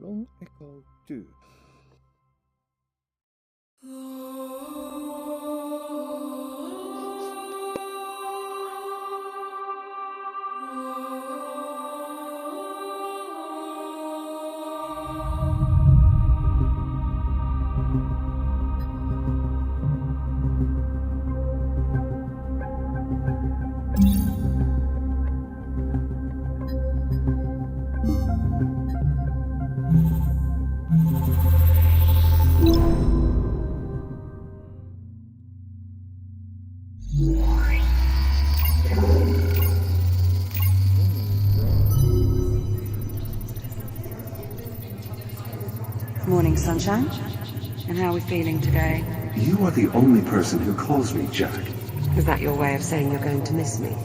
Long Echo 2. Morning, sunshine. And how are we feeling today? You are the only person who calls me Jack. Is that your way of saying you're going to miss me?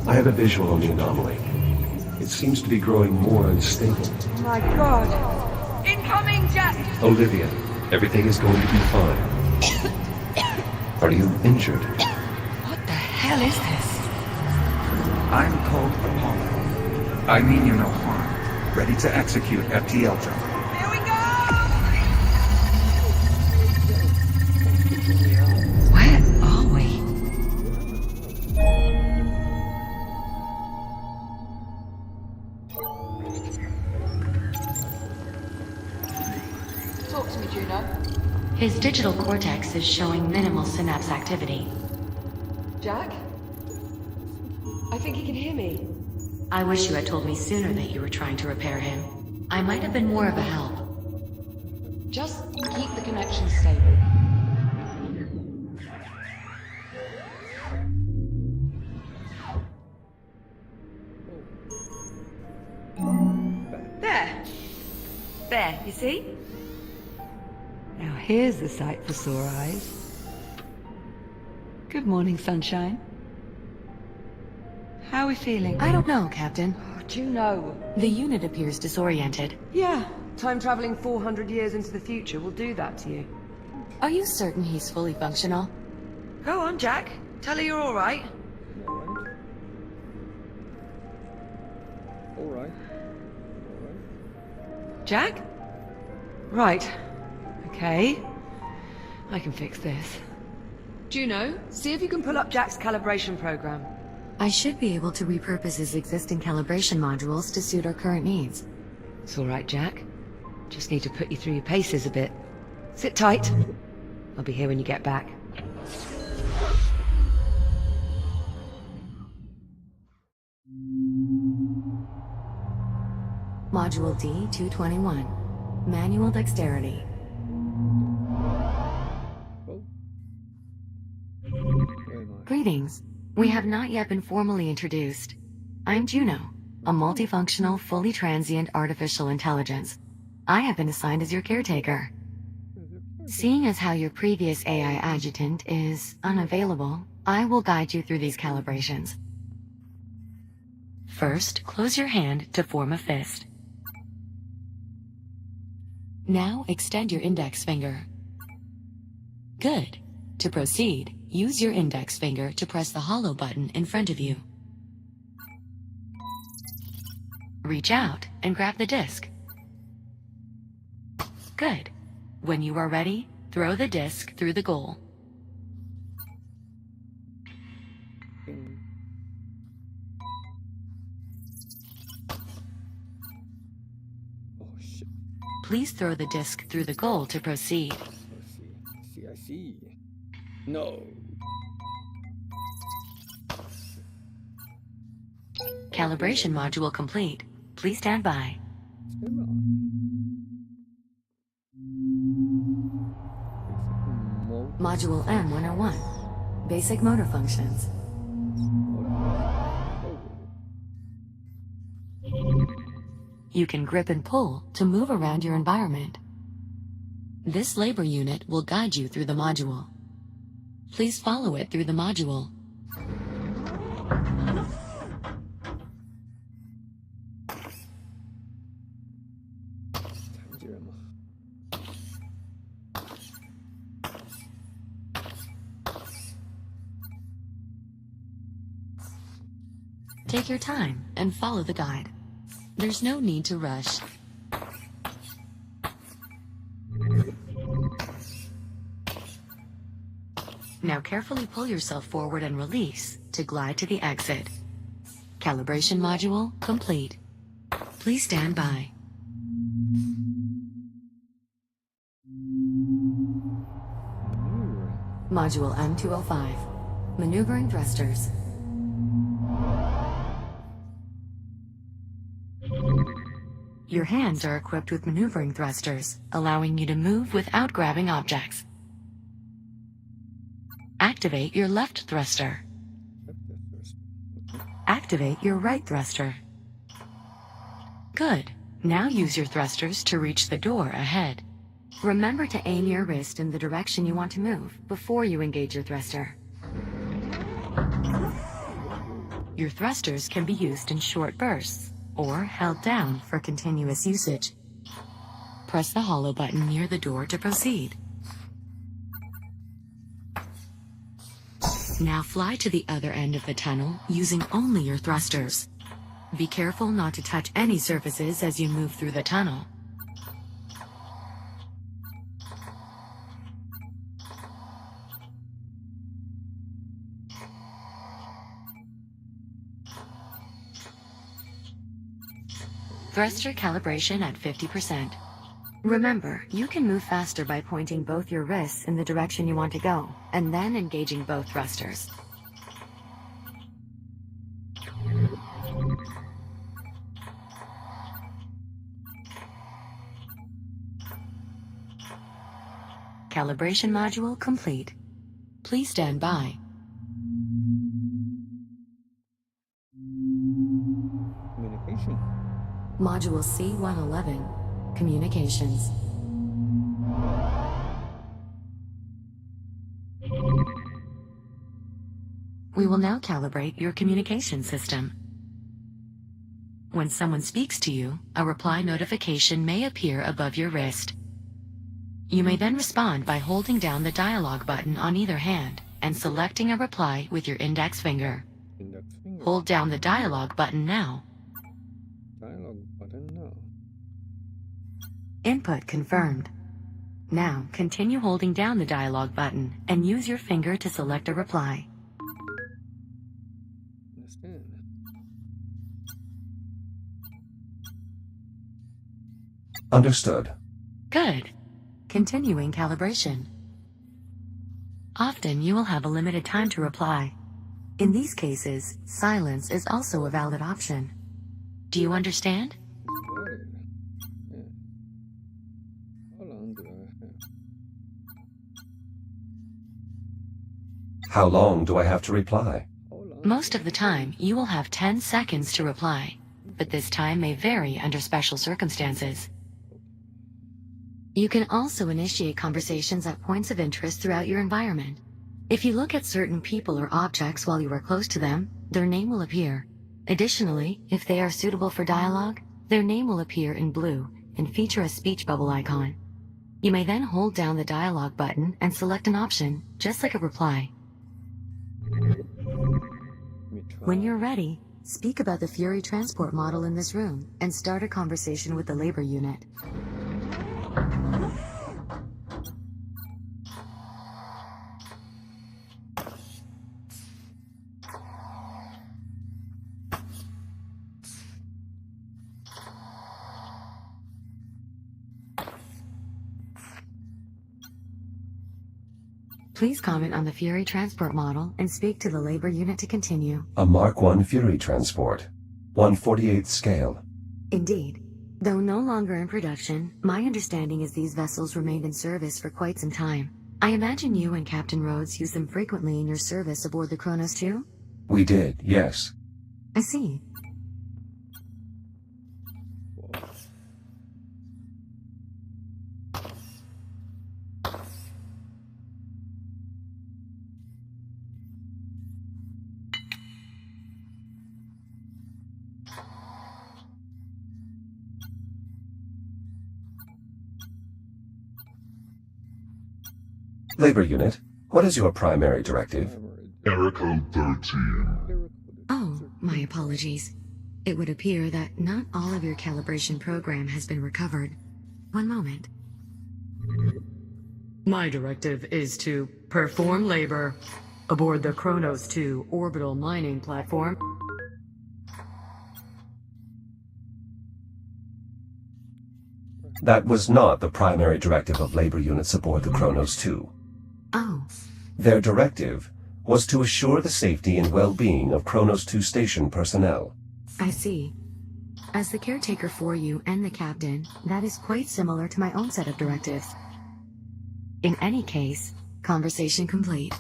I have a visual on the anomaly. It seems to be growing more unstable. My God! Incoming, Jack! Olivia, everything is going to be fine. Are you injured? What the hell is this? I'm called Apollo. I mean you no harm. Ready to execute FTL job. Here we go! Where are we? Talk to me, Juno. His digital cortex is showing minimal synapse activity. Jack? I think he can hear me. I wish you had told me sooner that you were trying to repair him. I might have been more of a help. Just keep the connection stable. There, you see? Now here's the sight for sore eyes. Good morning, sunshine. How are we feeling? I don't know, Captain. Oh, Juno. The unit appears disoriented. Yeah, time traveling 400 years into the future will do that to you. Are you certain he's fully functional? Go on, Jack. Tell her you're all right. Alright. Jack? Right. Okay. I can fix this. Juno, see if you can pull up Jack's calibration program. I should be able to repurpose his existing calibration modules to suit our current needs. It's all right, Jack. Just need to put you through your paces a bit. Sit tight. I'll be here when you get back. Module D-221. Manual dexterity. Oh. Where am I? Greetings. We have not yet been formally introduced. I'm Juno, a multifunctional, fully transient artificial intelligence. I have been assigned as your caretaker. Seeing as how your previous AI adjutant is unavailable, I will guide you through these calibrations. First, close your hand to form a fist. Now extend your index finger. Good. To proceed, use your index finger to press the hollow button in front of you. Reach out and grab the disc. Good. When you are ready, throw the disc through the goal. Oh shit. Please throw the disc through the goal to proceed. I see. No. Calibration module complete. Please stand by. Module M101. Basic motor functions. You can grip and pull to move around your environment. This labor unit will guide you through the module. Please follow it through the module. Take your time and follow the guide. There's no need to rush. Now carefully pull yourself forward and release to glide to the exit. Calibration module complete. Please stand by. Module M205. Maneuvering thrusters. Your hands are equipped with maneuvering thrusters, allowing you to move without grabbing objects. Activate your left thruster. Activate your right thruster. Good. Now use your thrusters to reach the door ahead. Remember to aim your wrist in the direction you want to move before you engage your thruster. Your thrusters can be used in short bursts or held down for continuous usage. Press the hollow button near the door to proceed. Now fly to the other end of the tunnel using only your thrusters. Be careful not to touch any surfaces as you move through the tunnel. Thruster calibration at 50%. Remember, you can move faster by pointing both your wrists in the direction you want to go, and then engaging both thrusters. Calibration module complete. Please stand by. Communication. Module C111. Communications. We will now calibrate your communication system. When someone speaks to you, a reply notification may appear above your wrist. You may then respond by holding down the dialog button on either hand and selecting a reply with your index finger. Index finger. Hold down the dialog button now. Dialog button now. Input confirmed. Now continue holding down the dialog button and use your finger to select a reply. Understand. Understood. Good. Continuing calibration. Often you will have a limited time to reply. In these cases, silence is also a valid option. Do you understand? Got it. Yeah. How long do I have? How long do I have to reply? How long? Most of the time, you will have 10 seconds to reply, but this time may vary under special circumstances. You can also initiate conversations at points of interest throughout your environment. If you look at certain people or objects while you are close to them, their name will appear. Additionally, if they are suitable for dialogue, their name will appear in blue and feature a speech bubble icon. You may then hold down the dialogue button and select an option, just like a reply. Let me try. When you're ready, speak about the Fury transport model in this room and start a conversation with the labor unit. Please comment on the Fury transport model and speak to the labor unit to continue. A Mark I Fury transport. 1/48th scale. Indeed. Though no longer in production, my understanding is these vessels remained in service for quite some time. I imagine you and Captain Rhodes use them frequently in your service aboard the Kronos too? We did, yes. I see. Labor unit, what is your primary directive? Error code 13. Oh, my apologies. It would appear that not all of your calibration program has been recovered. One moment. My directive is to perform labor aboard the Kronos 2 orbital mining platform. That was not the primary directive of labor units aboard the Kronos 2. Oh, Their directive was to assure the safety and well-being of Kronos 2 station personnel. I see. As the caretaker for you and the captain, that is quite similar to my own set of directives. In any case, conversation complete.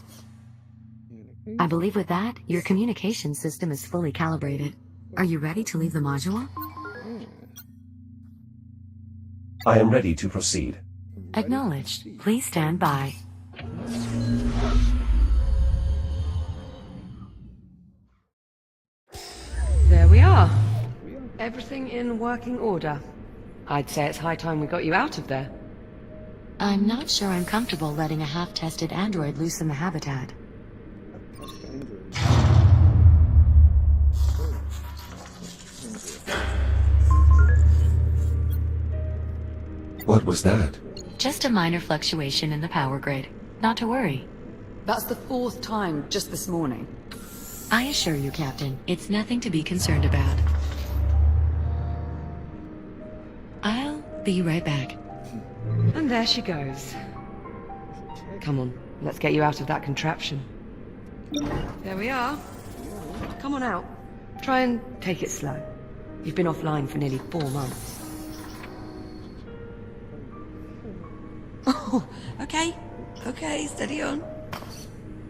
I believe with that, your communication system is fully calibrated. Are you ready to leave the module? I am ready to proceed. Acknowledged. Please stand by. There we are. Everything in working order. I'd say it's high time we got you out of there. I'm not sure I'm comfortable letting a half-tested android loose in the habitat. What was that? Just a minor fluctuation in the power grid. Not to worry. That's the 4th time just this morning. I assure you, Captain, it's nothing to be concerned about. I'll be right back. And there she goes. Come on, let's get you out of that contraption. There we are. Come on out. Try and take it slow. You've been offline for nearly 4 months. Oh, okay. Okay, steady on.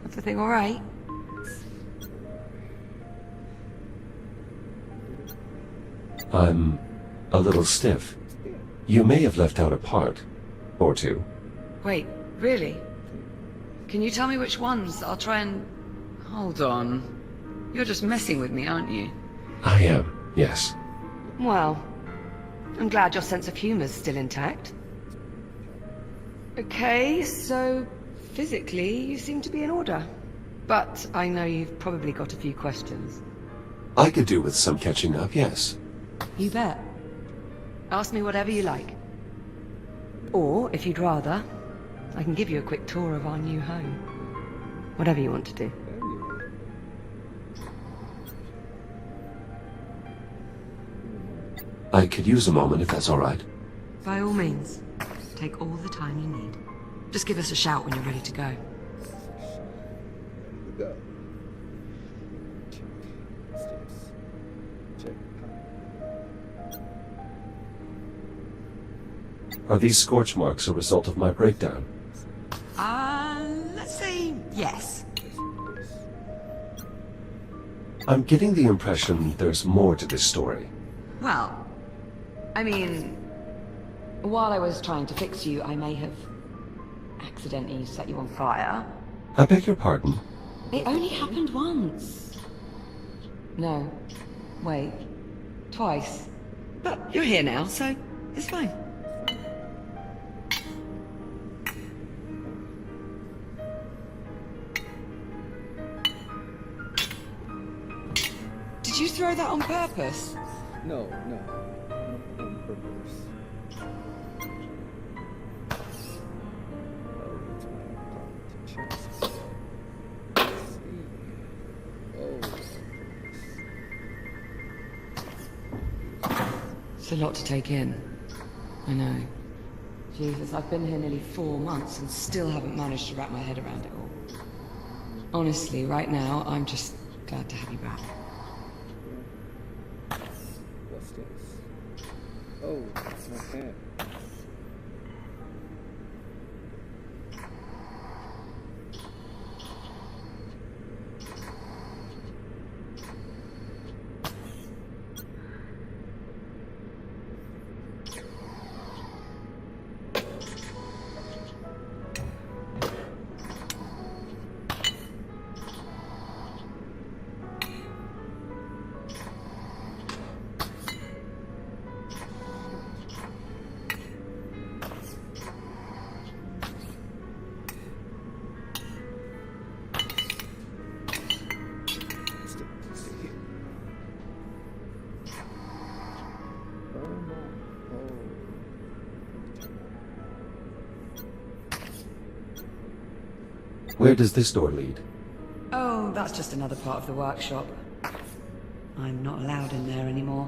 Everything all right? I'm a little stiff. You may have left out a part or two. Wait, really? Can you tell me which ones? I'll try and... Hold on. You're just messing with me, aren't you? I am, yes. Well, I'm glad your sense of humor's still intact. Okay, so physically you seem to be in order. But I know you've probably got a few questions. I could do with some catching up, yes. You bet. Ask me whatever you like. Or, if you'd rather, I can give you a quick tour of our new home. Whatever you want to do. I could use a moment if that's all right. By all means, take all the time you need. Just give us a shout when you're ready to go. Go. Check. Are these scorch marks a result of my breakdown? Let's say yes. I'm getting the impression there's more to this story. Well, I mean, while I was trying to fix you, I may have accidentally set you on fire. I beg your pardon? It only happened once. No. Wait. Twice. But you're here now, so it's fine. Did you throw that on purpose? No, no. Not on purpose. Oh, it's my competition. Let's see. Oh. It's a lot to take in. I know. Jesus, I've been here nearly 4 months and still haven't managed to wrap my head around it all. Honestly, right now, I'm just glad to have you back. What's this? Oh, it's my cat. Where does this door lead? Oh, that's just another part of the workshop. I'm not allowed in there anymore.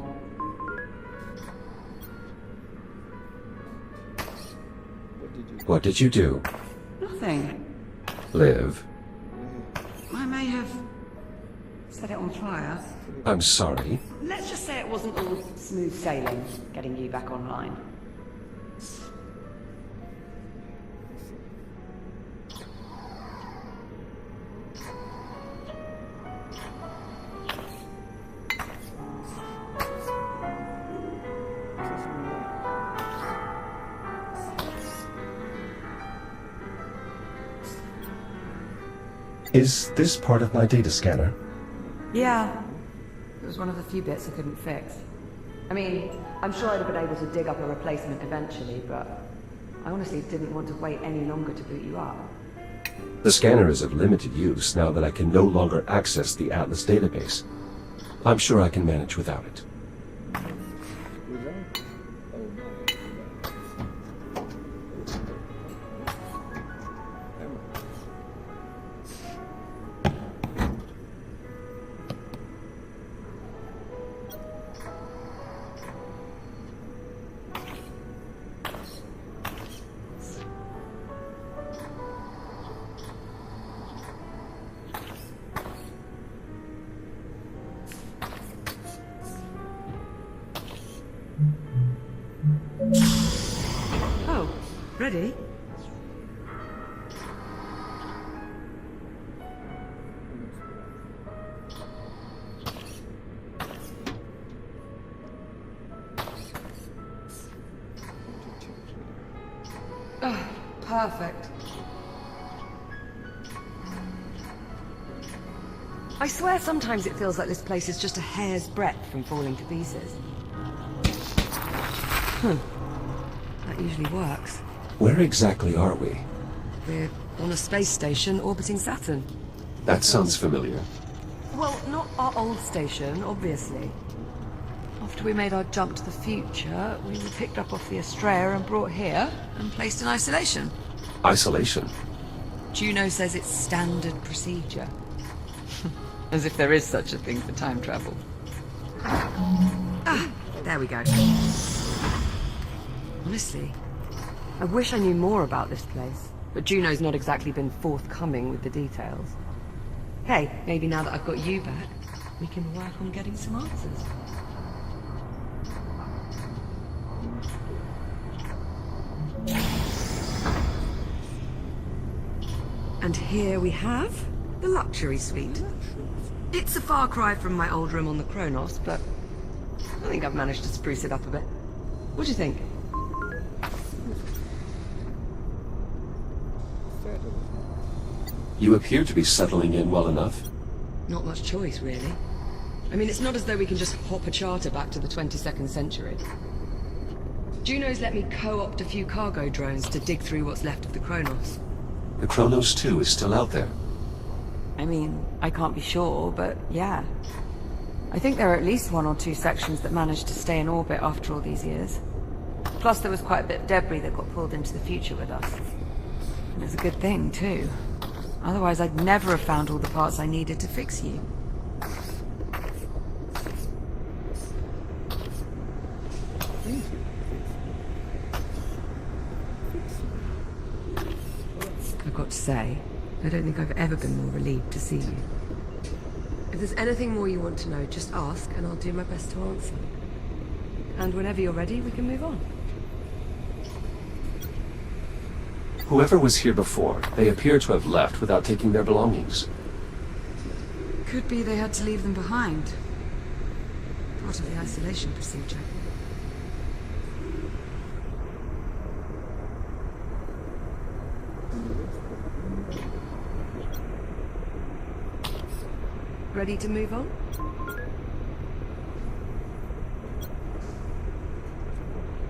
What did you do? Nothing. Liv? I may have set it on fire. I'm sorry. Let's just say it wasn't all smooth sailing getting you back online. Is this part of my data scanner? Yeah. It was one of the few bits I couldn't fix. I mean, I'm sure I'd have been able to dig up a replacement eventually, but I honestly didn't want to wait any longer to boot you up. The scanner is of limited use now that I can no longer access the Atlas database. I'm sure I can manage without it. Oh, ready? Oh, perfect. I swear sometimes it feels like this place is just a hair's breadth from falling to pieces. That usually works. Where exactly are we? We're on a space station orbiting Saturn. That sounds familiar. Well, not our old station, obviously. After we made our jump to the future, we were picked up off the Astrea and brought here and placed in isolation. Isolation? Juno says it's standard procedure. As if there is such a thing for time travel. Ah, there we go. Honestly, I wish I knew more about this place, but Juno's not exactly been forthcoming with the details. Hey, maybe now that I've got you back, we can work on getting some answers. And here we have the luxury suite. It's a far cry from my old room on the Kronos, but I think I've managed to spruce it up a bit. What do you think? You appear to be settling in well enough. Not much choice, really. I mean, it's not as though we can just hop a charter back to the 22nd century. Juno's let me co-opt a few cargo drones to dig through what's left of the Kronos. The Kronos 2 is still out there. I mean, I can't be sure, but yeah. I think there are at least 1 or 2 sections that managed to stay in orbit after all these years. Plus there was quite a bit of debris that got pulled into the future with us. And it's a good thing, too. Otherwise I'd never have found all the parts I needed to fix you. I've got to say, I don't think I've ever been more relieved to see you. If there's anything more you want to know, just ask and I'll do my best to answer. And whenever you're ready, we can move on. Whoever was here before, they appear to have left without taking their belongings. Could be they had to leave them behind. Part of the isolation procedure. Ready to move on?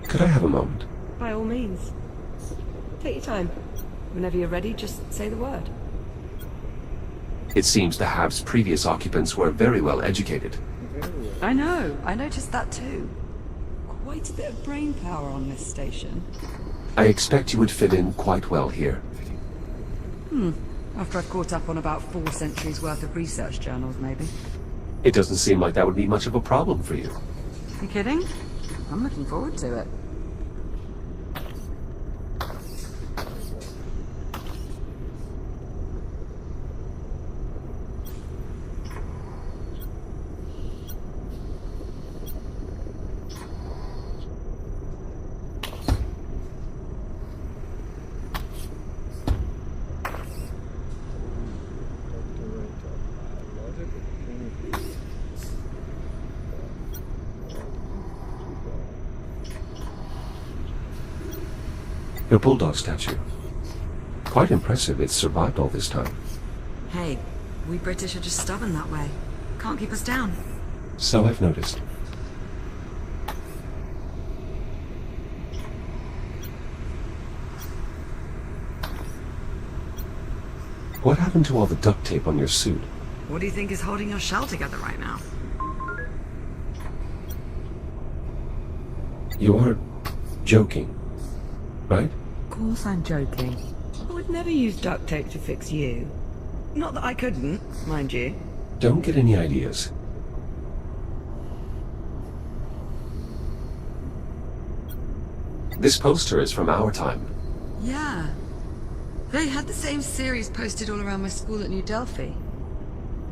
Could I have a moment? By all means. Take your time. Whenever you're ready, just say the word. It seems the Hab's previous occupants were very well educated. I know. I noticed that too. Quite a bit of brain power on this station. I expect you would fit in quite well here. After I've caught up on about 4 centuries worth of research journals, maybe. It doesn't seem like that would be much of a problem for you. You kidding? I'm looking forward to it. Your bulldog statue. Quite impressive it's survived all this time. Hey, we British are just stubborn that way. Can't keep us down. So I've noticed. What happened to all the duct tape on your suit? What do you think is holding your shell together right now? You are joking, right? Of course I'm joking. I would never use duct tape to fix you. Not that I couldn't, mind you. Don't get any ideas. This poster is from our time. Yeah. They had the same series posted all around my school at New Delphi.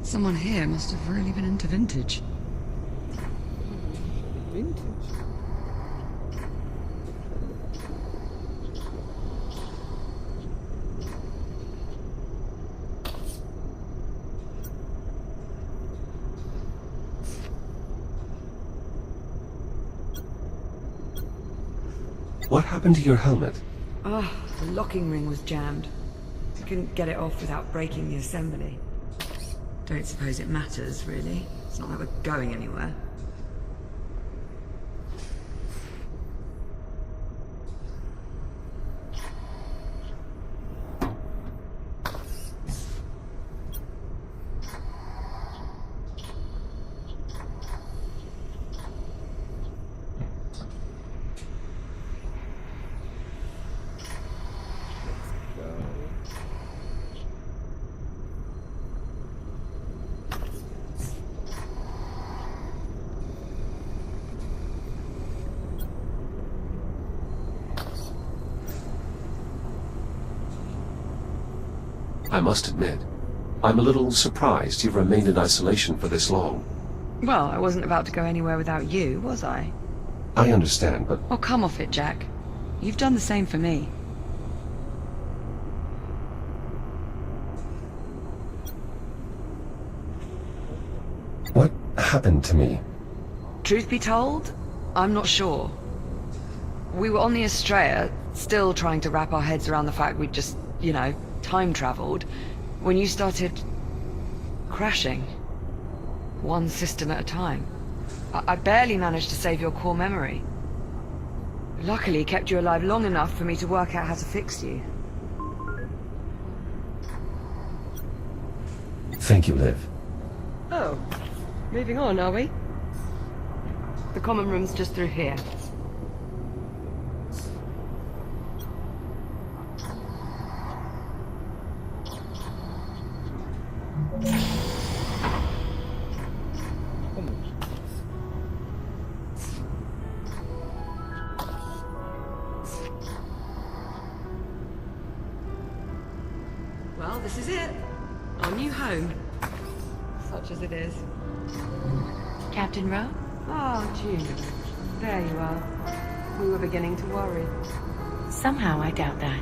Someone here must have really been into vintage. Vintage. What happened to your helmet? Ah, the locking ring was jammed. I couldn't get it off without breaking the assembly. Don't suppose it matters, really. It's not like we're going anywhere. I must admit, I'm a little surprised you've remained in isolation for this long. Well, I wasn't about to go anywhere without you, was I? I understand, but Oh, come off it, Jack. You've done the same for me. what happened to me? Truth be told, I'm not sure. We were on the Estrella, still trying to wrap our heads around the fact we'd just, time traveled, when you started crashing. One system at a time. I barely managed to save your core memory. Luckily, kept you alive long enough for me to work out how to fix you. Thank you, Liv. Oh, moving on, are we? The common room's just through here. Well, this is it. Our new home. Such as it is. Captain Rowe? Ah, June. There you are. We were beginning to worry. Somehow I doubt that.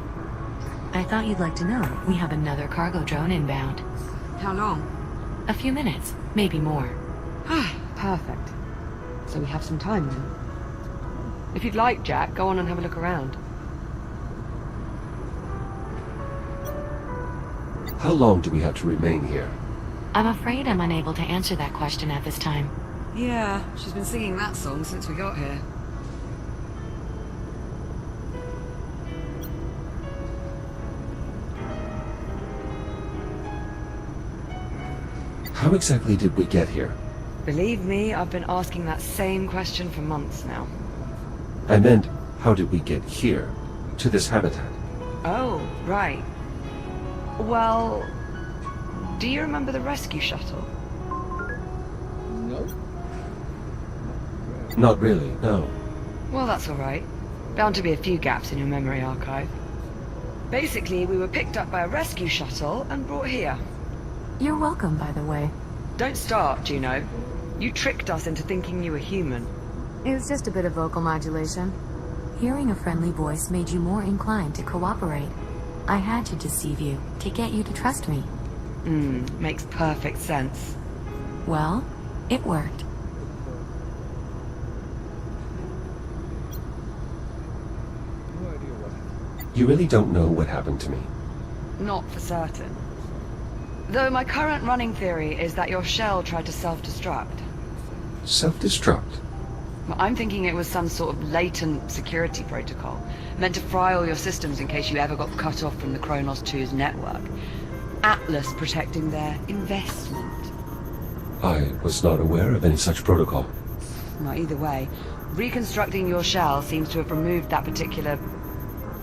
I thought you'd like to know we have another cargo drone inbound. How long? A few minutes, maybe more. Ah, perfect. So we have some time then. If you'd like, Jack, go on and have a look around. How long do we have to remain here? I'm afraid I'm unable to answer that question at this time. Yeah, she's been singing that song since we got here. How exactly did we get here? Believe me, I've been asking that same question for months now. I meant, how did we get here? To this habitat? Oh, right. Well, do you remember the rescue shuttle? No. Not really, no. Well, that's all right. Bound to be a few gaps in your memory archive. Basically, we were picked up by a rescue shuttle and brought here. You're welcome, by the way. Don't start, Juno. You tricked us into thinking you were human. It was just a bit of vocal modulation. Hearing a friendly voice made you more inclined to cooperate. I had to deceive you, to get you to trust me. Makes perfect sense. Well, it worked. No idea what happened. You really don't know what happened to me. Not for certain. Though my current running theory is that your shell tried to self-destruct. Self-destruct? Well, I'm thinking it was some sort of latent security protocol, meant to fry all your systems in case you ever got cut off from the Kronos 2's network. Atlas protecting their investment. I was not aware of any such protocol. Well, either way, reconstructing your shell seems to have removed that particular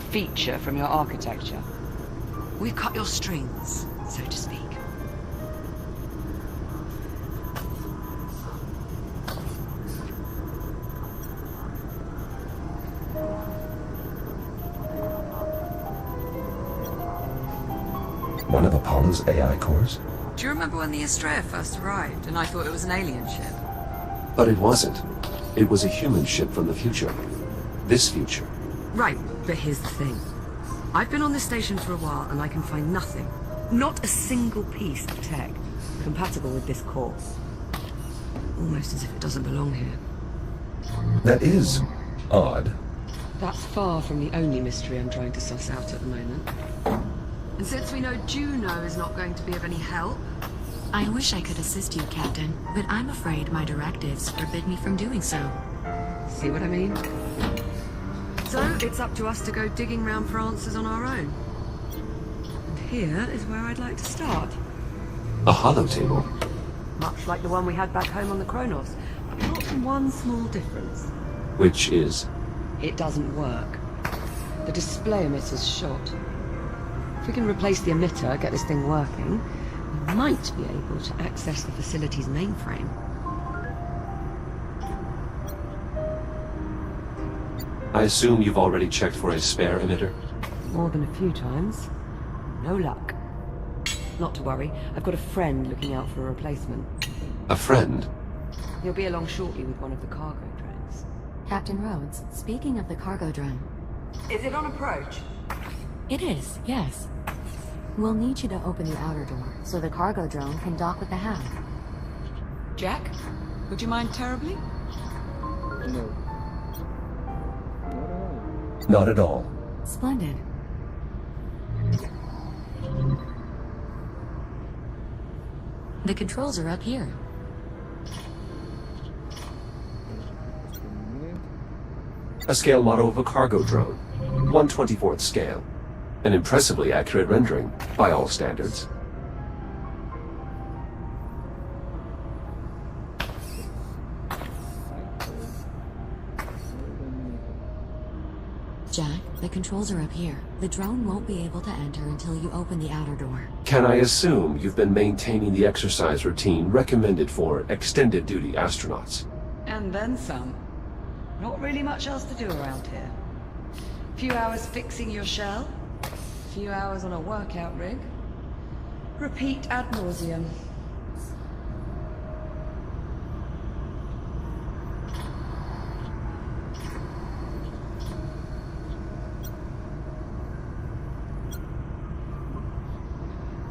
feature from your architecture. We've cut your strings, so to speak. One of Apollo's AI cores? Do you remember when the Estrella first arrived and I thought it was an alien ship? But it wasn't. It was a human ship from the future. This future. Right, but here's the thing. I've been on this station for a while and I can find nothing, not a single piece of tech, compatible with this core. Almost as if it doesn't belong here. That is odd. That's far from the only mystery I'm trying to suss out at the moment. And since we know Juno is not going to be of any help... I wish I could assist you, Captain, but I'm afraid my directives forbid me from doing so. See what I mean? So, it's up to us to go digging round for answers on our own. And here is where I'd like to start. A holotable. Much like the one we had back home on the Kronos, but not one small difference. Which is? It doesn't work. The display emitter's shot. If we can replace the emitter, get this thing working, we might be able to access the facility's mainframe. I assume you've already checked for a spare emitter? More than a few times. No luck. Not to worry, I've got a friend looking out for a replacement. A friend? He'll be along shortly with one of the cargo drones. Captain Rhodes, speaking of the cargo drone. Is it on approach? It is, yes. We'll need you to open the outer door, so the cargo drone can dock with the HAB. Jack? Would you mind terribly? No. Not at all. Splendid. The controls are up here. A scale model of a cargo drone. 1/24th scale. An impressively accurate rendering, by all standards. Jack, the controls are up here. The drone won't be able to enter until you open the outer door. Can I assume you've been maintaining the exercise routine recommended for extended duty astronauts? And then some. Not really much else to do around here. Few hours fixing your shell, few hours on a workout rig. Repeat ad nauseum.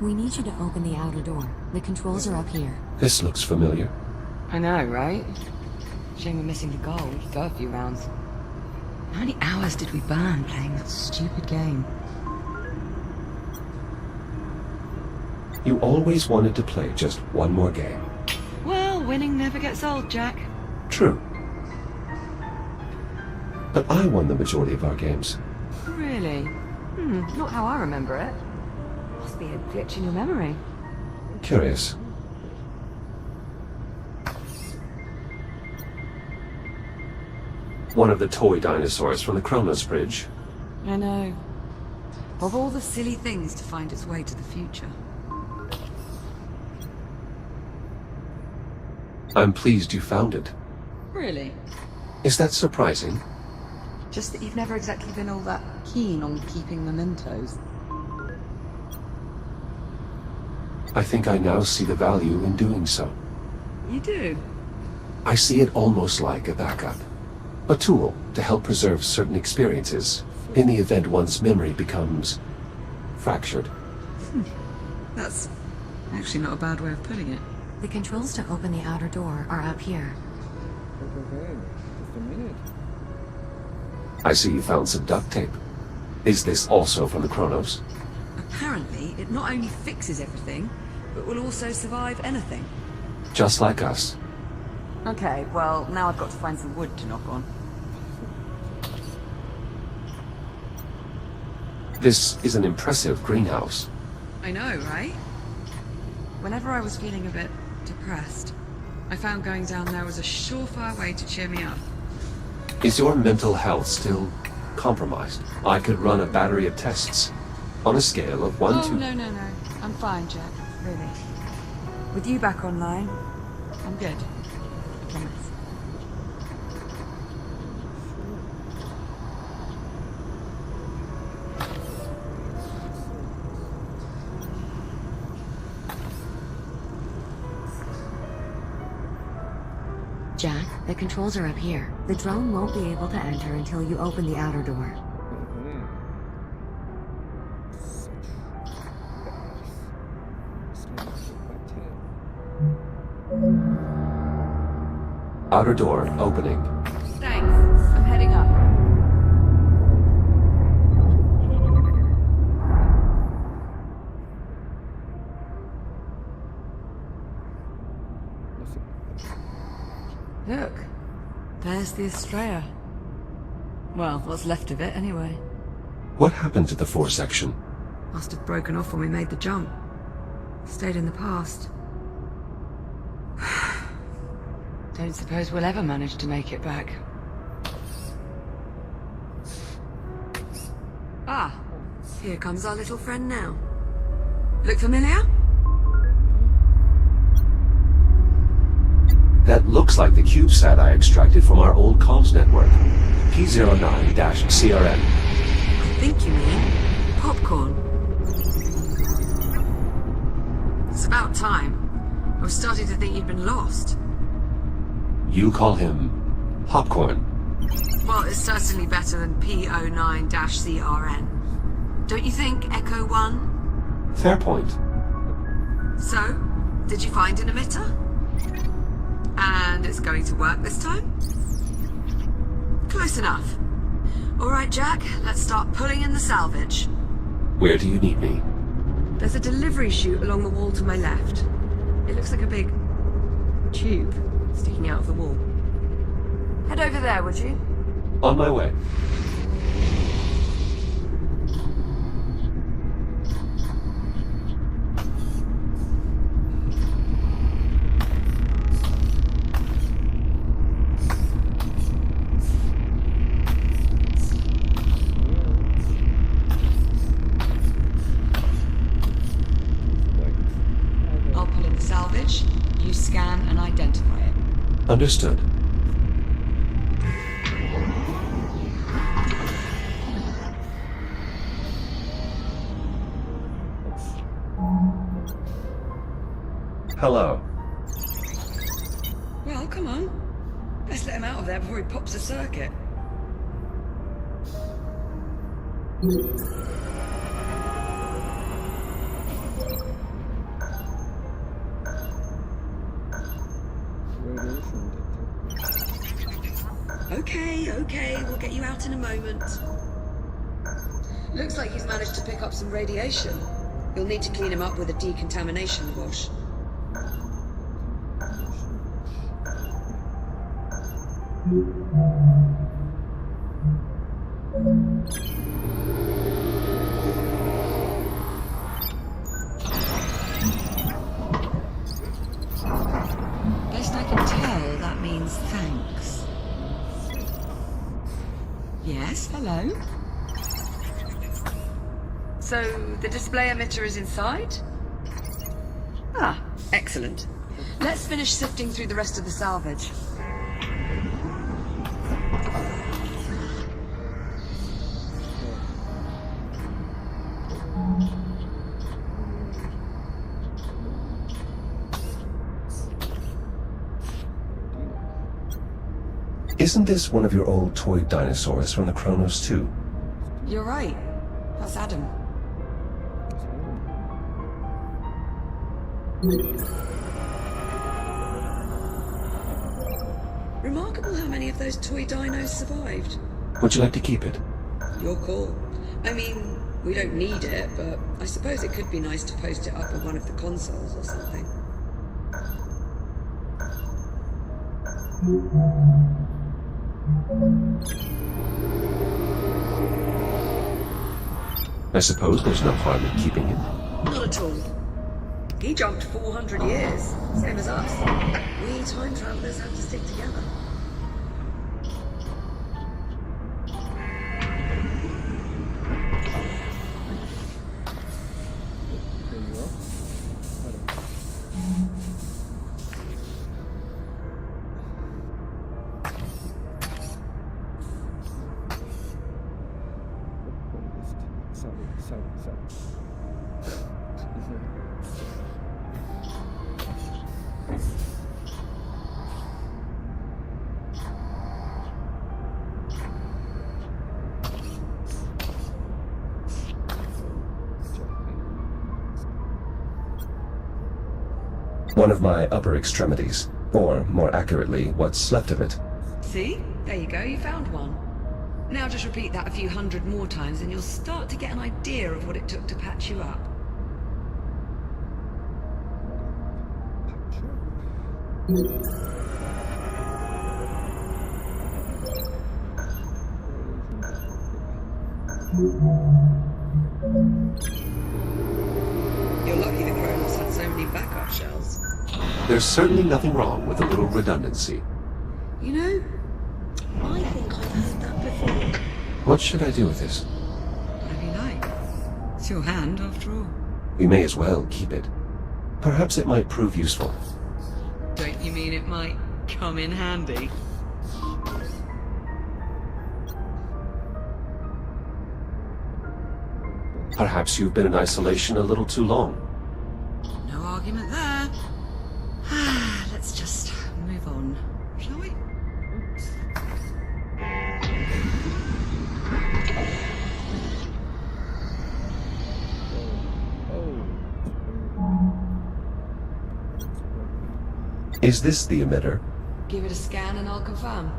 We need you to open the outer door. The controls are up here. This looks familiar. I know, right? Shame we're missing the goal. We could go a few rounds. How many hours did we burn playing that stupid game? You always wanted to play just one more game. Well, winning never gets old, Jack. True. But I won the majority of our games. Really? Not how I remember it. Must be a glitch in your memory. Curious. One of the toy dinosaurs from the Kronos Bridge. I know. Of all the silly things to find its way to the future. I'm pleased you found it. Really? Is that surprising? Just that you've never exactly been all that keen on keeping mementos. I think I now see the value in doing so. You do? I see it almost like a backup. A tool to help preserve certain experiences in the event one's memory becomes fractured. That's actually not a bad way of putting it. The controls to open the outer door are up here. Okay, just a minute. I see you found some duct tape. Is this also from the Chronos? Apparently, it not only fixes everything, but will also survive anything. Just like us. Okay, well, now I've got to find some wood to knock on. This is an impressive greenhouse. I know, right? Whenever I was feeling a bit depressed, I found going down there was a surefire way to cheer me up. Is your mental health still compromised? I could run a battery of tests on a scale of 1 to... No. I'm fine, Jack. Really. With you back online, I'm good. I promise. Jack, the controls are up here. The drone won't be able to enter until you open the outer door. Outer door opening. Thanks. I'm heading up. Look, there's the Estrella. Well, what's left of it, anyway. What happened to the 4 section? Must have broken off when we made the jump. Stayed in the past. Don't suppose we'll ever manage to make it back. Ah, here comes our little friend now. Look familiar? That looks like the CubeSat I extracted from our old comms network. P09-CRN. I think you mean popcorn. It's about time. I was starting to think you'd been lost. You call him Popcorn. Well, it's certainly better than P09-CRN. Don't you think, Echo 1? Fair point. So, did you find an emitter? And it's going to work this time? Close enough. All right, Jack, let's start pulling in the salvage. Where do you need me? There's a delivery chute along the wall to my left. It looks like a big tube sticking out of the wall. Head over there, would you? On my way. I'll pull in the salvage. You scan and identify it. Understood. Hello. Well, come on. Let's let him out of there before he pops a circuit. Radiation detector. Okay, we'll get you out in a moment. Looks like he's managed to pick up some radiation. You'll need to clean him up with a decontamination wash. Best I can tell, that means thanks. Yes, hello? So the display emitter is inside? Ah, excellent. Let's finish sifting through the rest of the salvage. Isn't this one of your old toy dinosaurs from the Chronos 2? You're right. That's Adam. Remarkable how many of those toy dinos survived. Would you like to keep it? Your call. I mean, we don't need it, but I suppose it could be nice to post it up on one of the consoles or something. I suppose there's no harm in keeping it. Not at all. He jumped 400 years, same as us. We time travelers have to stick together. One of my upper extremities, or more accurately, what's left of it. See? There you go, you found one. Now just repeat that a few hundred more times and you'll start to get an idea of what it took to patch you up. You're lucky the Chronos had so many backup shells. There's certainly nothing wrong with a little redundancy. You know, I think I've heard that before. What should I do with this? Whatever you like. It's your hand, after all. We may as well keep it. Perhaps it might prove useful. Don't you mean it might come in handy? Perhaps you've been in isolation a little too long. No argument there. Let's just move on, shall we? Is this the emitter? Give it a scan and I'll confirm.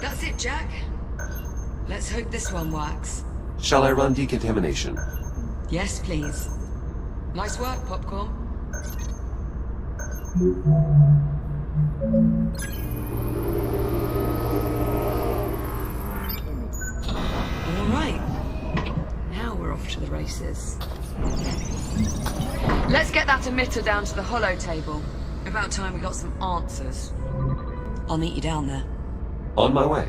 That's it, Jack. Let's hope this one works. Shall I run decontamination? Yes, please. Nice work, Popcorn. All right. Now we're off to the races. Let's get that emitter down to the holo table. About time we got some answers. I'll meet you down there. On my way.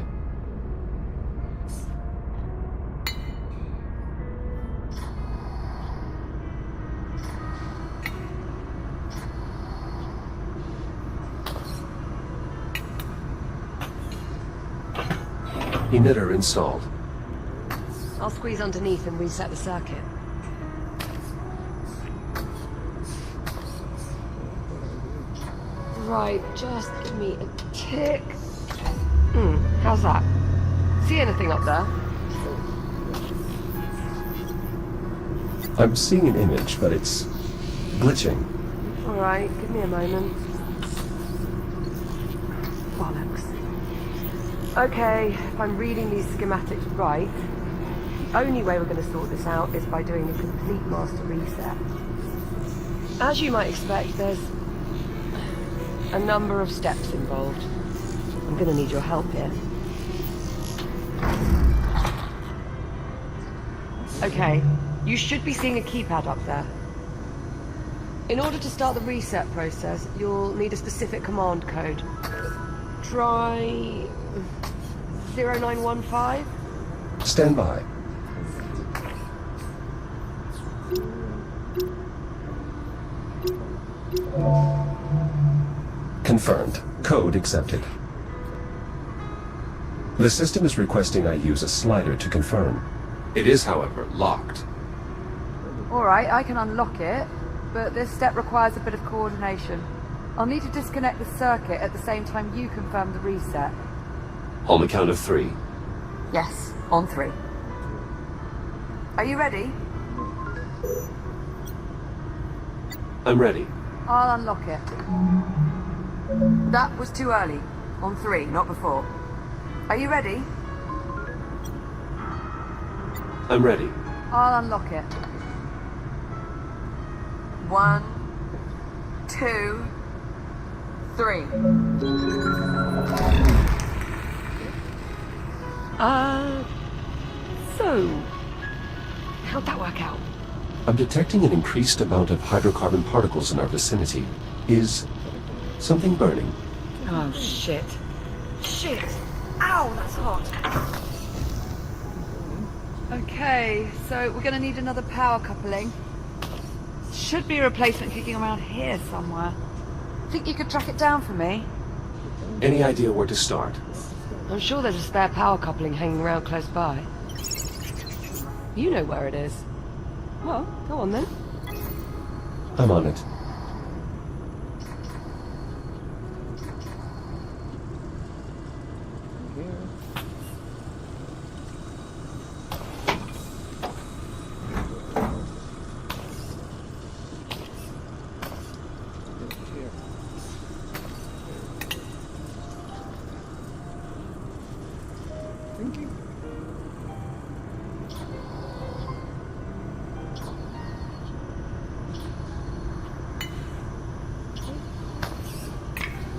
Emitter installed. I'll squeeze underneath and reset the circuit. Right, just give me a tick. How's that? See anything up there? I'm seeing an image, but it's glitching. Alright, give me a moment. Bollocks. Okay, if I'm reading these schematics right, the only way we're going to sort this out is by doing a complete master reset. As you might expect, there's a number of steps involved. I'm going to need your help here. Okay, you should be seeing a keypad up there. In order to start the reset process, you'll need a specific command code. Try 0915? Stand by. Confirmed. Code accepted. The system is requesting I use a slider to confirm. It is, however, locked. Alright, I can unlock it, but this step requires a bit of coordination. I'll need to disconnect the circuit at the same time you confirm the reset. On the count of 3. Yes, on 3. Are you ready? I'm ready. I'll unlock it. That was too early. On 3, not before. Are you ready? I'm ready. I'll unlock it. 1, 2, 3. So... how'd that work out? I'm detecting an increased amount of hydrocarbon particles in our vicinity. Is something burning? Oh, shit. Shit! Ow, that's hot. Okay, so we're gonna need another power coupling. Should be a replacement kicking around here somewhere. Think you could track it down for me? Any idea where to start? I'm sure there's a spare power coupling hanging around close by. You know where it is. Well, go on then. I'm on it.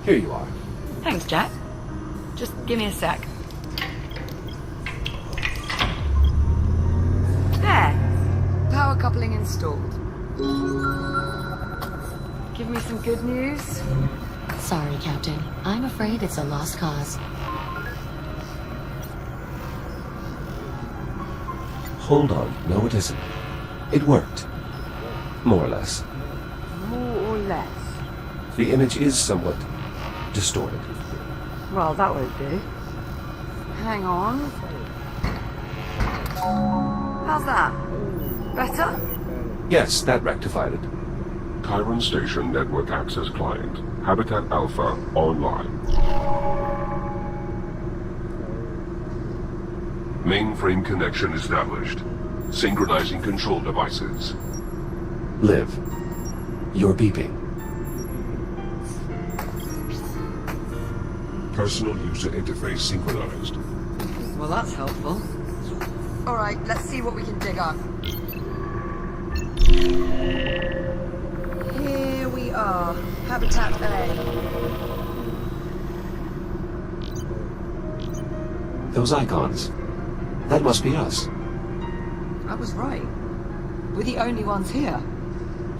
Here you are. Thanks, Jack. Just give me a sec. There! Power coupling installed. Give me some good news. Sorry, Captain. I'm afraid it's a lost cause. Hold on. No, it isn't. It worked. More or less. More or less. The image is somewhat distorted. Well, that won't do. Hang on. How's that? Better? Yes, that rectified it. Chiron Station Network Access Client. Habitat Alpha online. Mainframe connection established. Synchronizing control devices. Liv, you're beeping. Personal user interface synchronized. Well, that's helpful. Alright, let's see what we can dig up. Here we are. Habitat A. Those icons. That must be us. I was right. We're the only ones here.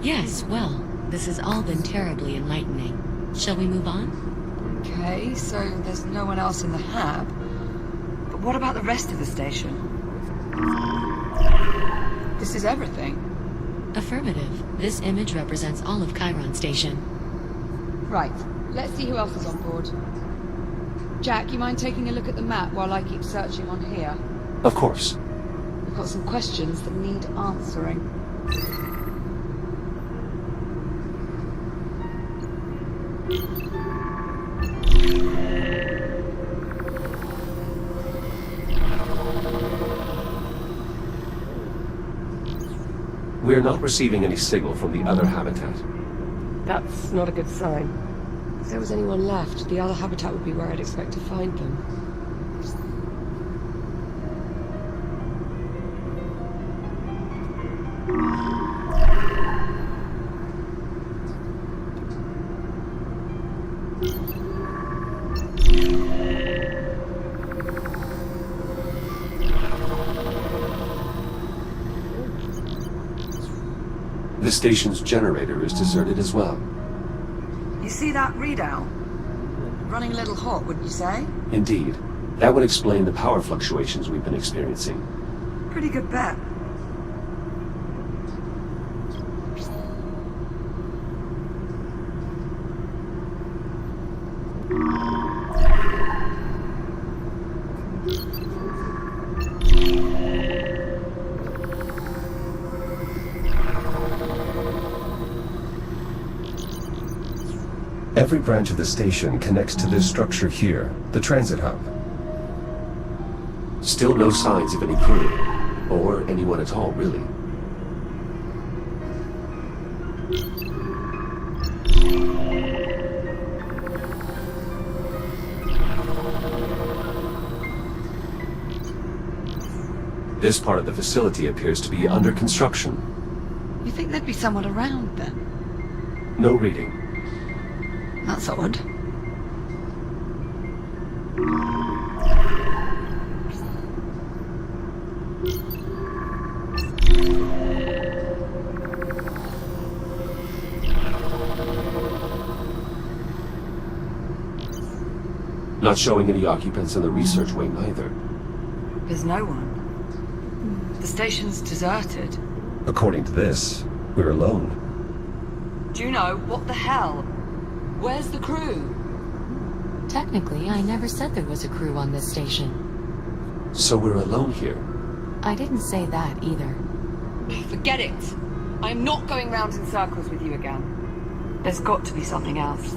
Yes, well, this has all been terribly enlightening. Shall we move on? Okay, so there's no one else in the hab. But what about the rest of the station? This is everything. Affirmative. This image represents all of Chiron Station. Right, let's see who else is on board. Jack, you mind taking a look at the map while I keep searching on here? Of course. We've got some questions that need answering. We're not receiving any signal from the other habitat. That's not a good sign. If there was anyone left, the other habitat would be where I'd expect to find them. The station's generator is deserted as well. You see that readout? Running a little hot, wouldn't you say? Indeed. That would explain the power fluctuations we've been experiencing. Pretty good bet. Every branch of the station connects to this structure here, the transit hub. Still no signs of any crew, or anyone at all, really. This part of the facility appears to be under construction. You think there'd be someone around then? No reading. That's odd. Not showing any occupants in the research wing either. There's no one. The station's deserted. According to this, we're alone. Juno, what the hell? Where's the crew? Technically, I never said there was a crew on this station. So we're alone here. I didn't say that either. Forget it. I'm not going round in circles with you again. There's got to be something else.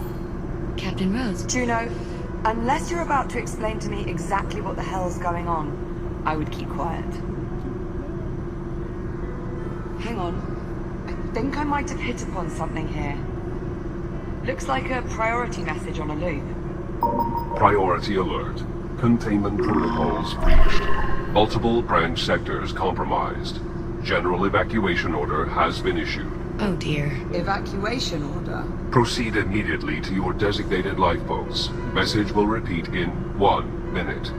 Captain Rhodes, Juno, unless you're about to explain to me exactly what the hell's going on, I would keep quiet. Hang on. I think I might have hit upon something here. Looks like a priority message on a loop. Priority alert. Containment protocols breached. Multiple branch sectors compromised. General evacuation order has been issued. oh dear. Evacuation order? Proceed immediately to your designated lifeboats. Message will repeat in 1 minute.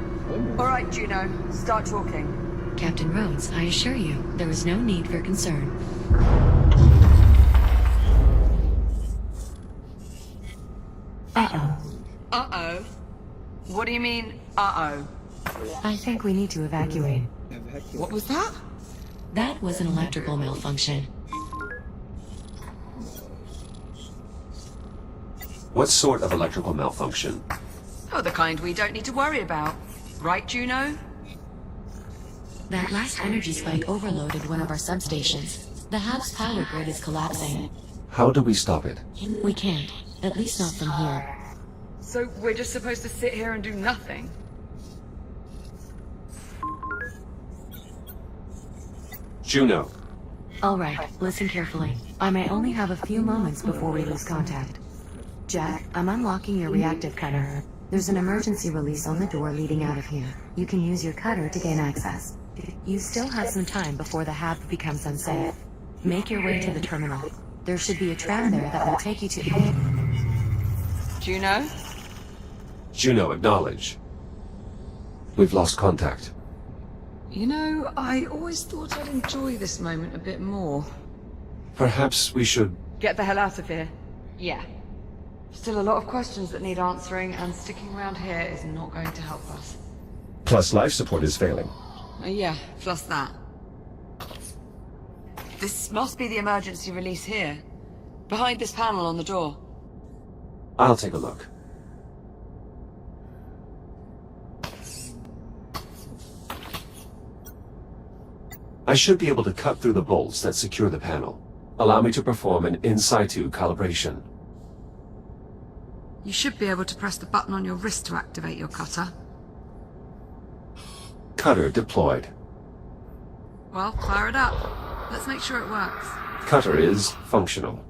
All right, Juno. Start talking. Captain Rhodes, I assure you, there is no need for concern. Uh-oh. Uh-oh? What do you mean, uh-oh? I think we need to evacuate. What was that? That was an electrical malfunction. What sort of electrical malfunction? Oh, the kind we don't need to worry about. Right, Juno? That last energy spike overloaded one of our substations. The hub's power grid is collapsing. How do we stop it? We can't. At least not from here. So we're just supposed to sit here and do nothing? Juno. All right, listen carefully. I may only have a few moments before we lose contact. Jack, I'm unlocking your reactive cutter. There's an emergency release on the door leading out of here. You can use your cutter to gain access. You still have some time before the hab becomes unsafe. Make your way to the terminal. There should be a tram there that will take you to... Juno? Juno, acknowledge. We've lost contact. You know, I always thought I'd enjoy this moment a bit more. Perhaps we should... Get the hell out of here. Yeah. Still a lot of questions that need answering, and sticking around here is not going to help us. Plus life support is failing. Yeah, plus that. This must be the emergency release here. Behind this panel on the door. I'll take a look. I should be able to cut through the bolts that secure the panel. Allow me to perform an in-situ calibration. You should be able to press the button on your wrist to activate your cutter. Cutter deployed. Well, fire it up. Let's make sure it works. Cutter is functional.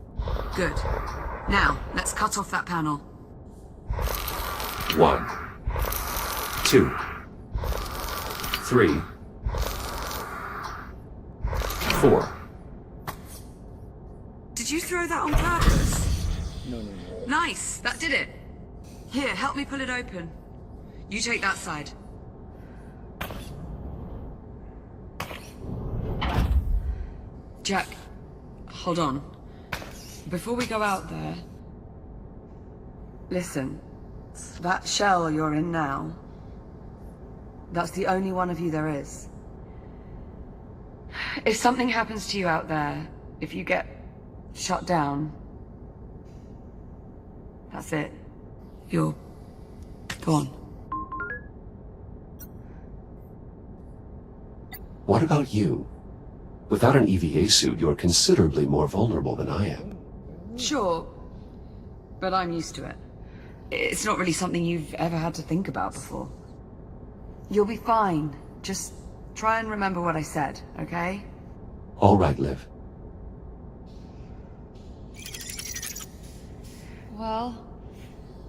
Good. Now, let's cut off that panel. 1, 2, 3, 4. Did you throw that on purpose? No. Nice, that did it. Here, help me pull it open. You take that side. Jack, hold on. Before we go out there... Listen, that shell you're in now, That's the only one of you there is. If something happens to you out there, if you get shut down, that's it. You're gone. What about you? Without an EVA suit, you're considerably more vulnerable than I am. Sure, but I'm used to it. It's not really something you've ever had to think about before. You'll be fine. Just try and remember what I said, okay? All right, Liv. Well,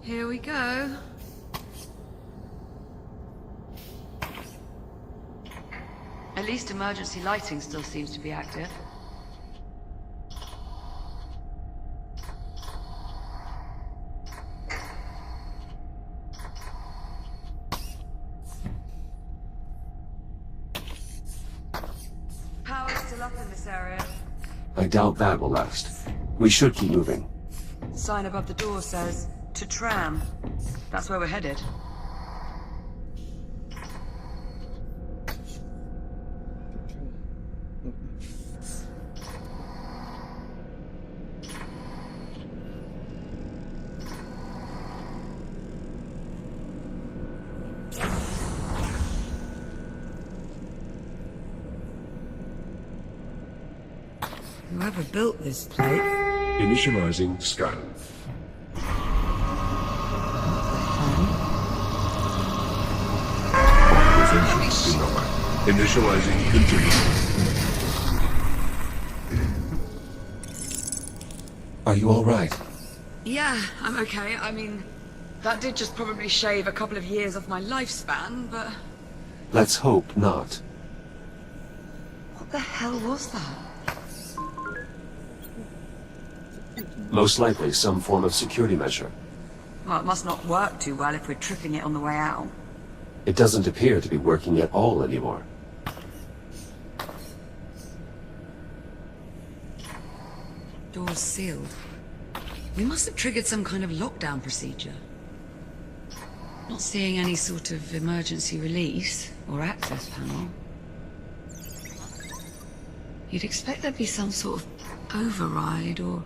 here we go. At least emergency lighting still seems to be active. Power's still up in this area. I doubt that will last. We should keep moving. The sign above the door says, "To tram." That's where we're headed. Whoever built this place... Initializing scan. Authorization denied. Initializing continue. Are you all right? Yeah, I'm okay. I mean, that did just probably shave a couple of years off my lifespan, but... Let's hope not. What the hell was that? Most likely some form of security measure. Well, it must not work too well if we're tripping it on the way out. It doesn't appear to be working at all anymore. Door's sealed. We must have triggered some kind of lockdown procedure. Not seeing any sort of emergency release or access panel. You'd expect there'd be some sort of override or...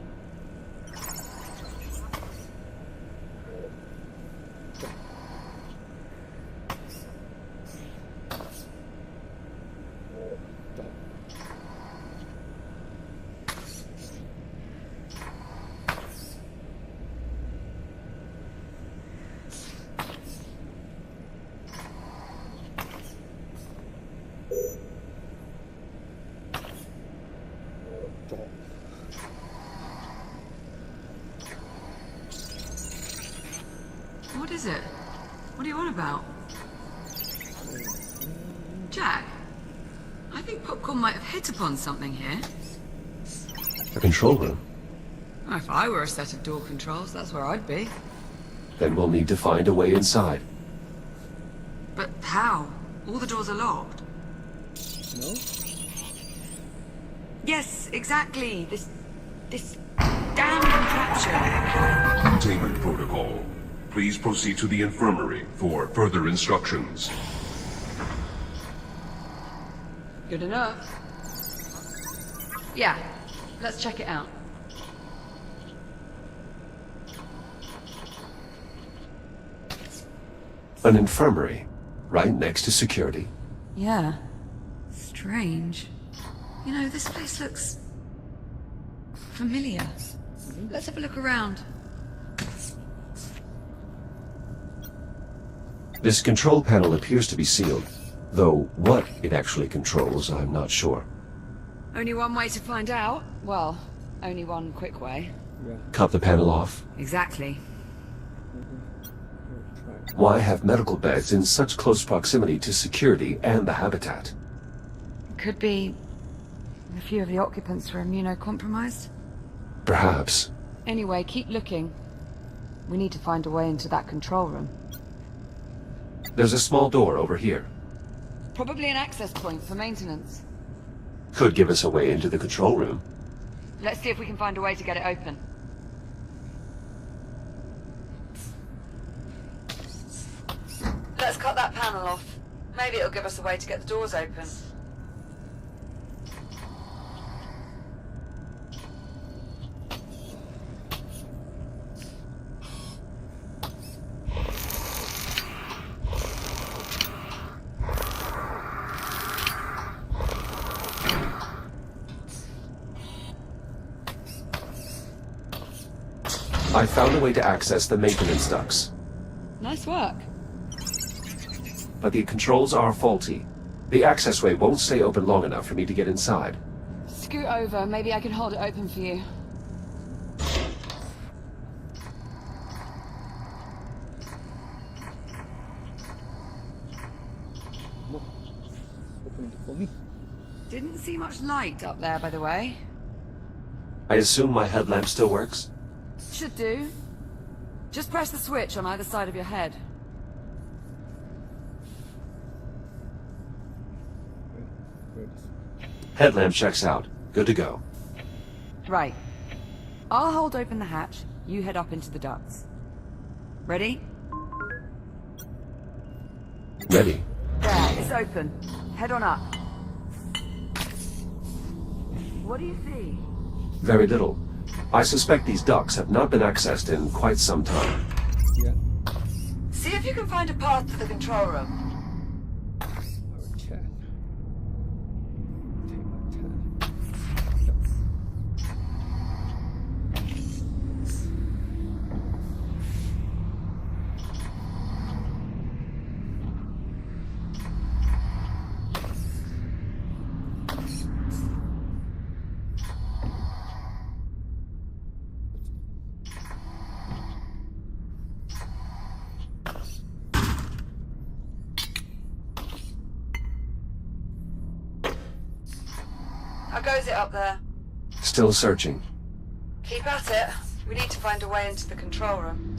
What is it? What are you on about? Jack? I think Popcorn might have hit upon something here. A control room? Well, if I were a set of door controls, that's where I'd be. Then we'll need to find a way inside. But how? All the doors are locked. No? Yes, exactly. This damn contraption. Containment protocol. Please proceed to the infirmary for further instructions. Good enough. Yeah, let's check it out. An infirmary, right next to security. Yeah. Strange. You know, this place looks... familiar. Let's have a look around. This control panel appears to be sealed, though what it actually controls, I'm not sure. Only one way to find out. Well, only one quick way. Yeah. Cut the panel off. Exactly. Try. Why have medical beds in such close proximity to security and the habitat? Could be a few of the occupants were immunocompromised. Perhaps. Anyway, keep looking. We need to find a way into that control room. There's a small door over here. Probably an access point for maintenance. Could give us a way into the control room. Let's see if we can find a way to get it open. Let's cut that panel off. Maybe it'll give us a way to get the doors open. I found a way to access the maintenance ducts, Nice work. but the controls are faulty. The accessway won't stay open long enough for me to get inside. Scoot over. Maybe I can hold it open for you. Open it for me. Didn't see much light up there, by the way. I assume my headlamp still works? Should do. Just press the switch on either side of your head. Where is Headlamp checks out. Good to go. Right. I'll hold open the hatch. You head up into the ducts. Ready? Ready. There, it's open. Head on up. What do you see? Very little. I suspect these ducts have not been accessed in quite some time. Yeah, See if you can find a path to the control room. I will check. Take my time. How goes it up there? Still searching. Keep at it. We need to find a way into the control room.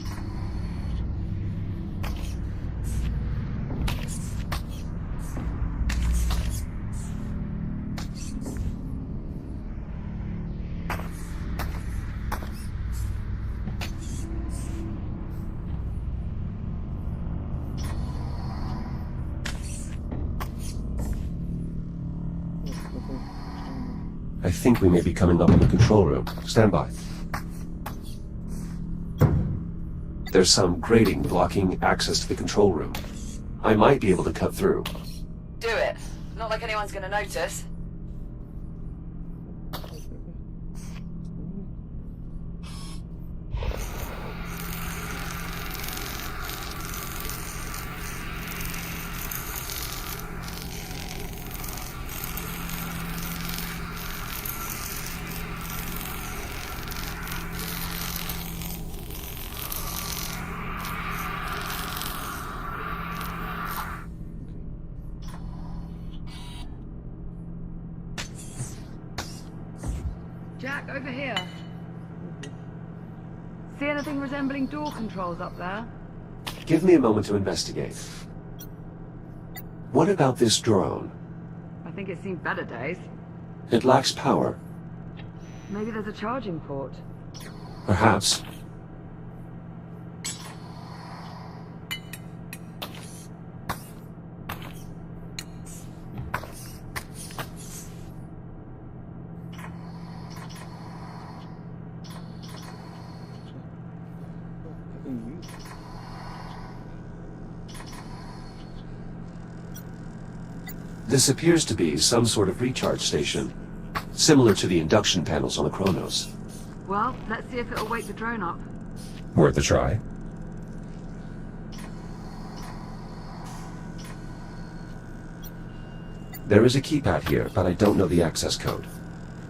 I think we may be coming up on the control room. Stand by. There's some grating blocking access to the control room. I might be able to cut through. Do it. Not like anyone's gonna notice. Jack, over here. See anything resembling door controls up there? Give me a moment to investigate. What about this drone? I think it's seen better days. It lacks power. Maybe there's a charging port. Perhaps. This appears to be some sort of recharge station, similar to the induction panels on the Kronos. Well, let's see if it'll wake the drone up. Worth a try. There is a keypad here, but I don't know the access code. Do